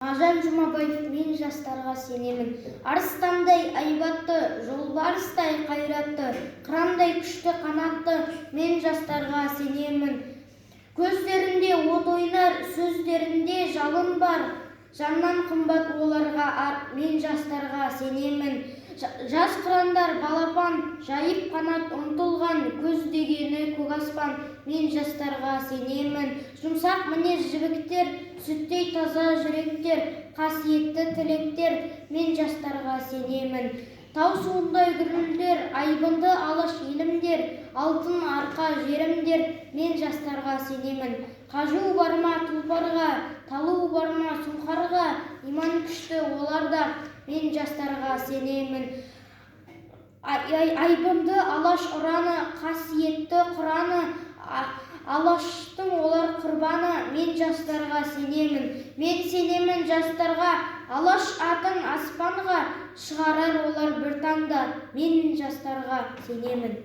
Мағжан Жұмабаев: мен жастарға сенемін. Арыстандай айбатты, жолбарыстай қайратты, қырандай күшті қанатты, мен жастарға сенемін. Көздерінде от ойнар, сөздерінде жалын бар, жаннан қымбат оларға ар, мен жастарға сенемін. Жас қырандар балапан, жайып қанат ұмтылған, көздегені көк аспан, мен жастарға сенемін. Жұмсақ мінез жібектер, сүттей таза жүректер, қасиетті тілектер, мен жастарға сенемін. Тау суындай гүрілдер, айбынды алаш елімдер, алтын арқа жерімдер, мен жастарға сенемін. Қажу барма тұлпарға, талу барма сұңқарға, иман күшті оларда, мен жастарға сенемін. Айбынды алаш ұраны, қасиетті құраны, алаштың олар құрбаны, мен жастарға сенемін. Мен сенемін жастарға, алаш атын аспанға шығарар олар бір таңда, мен жастарға сенемін.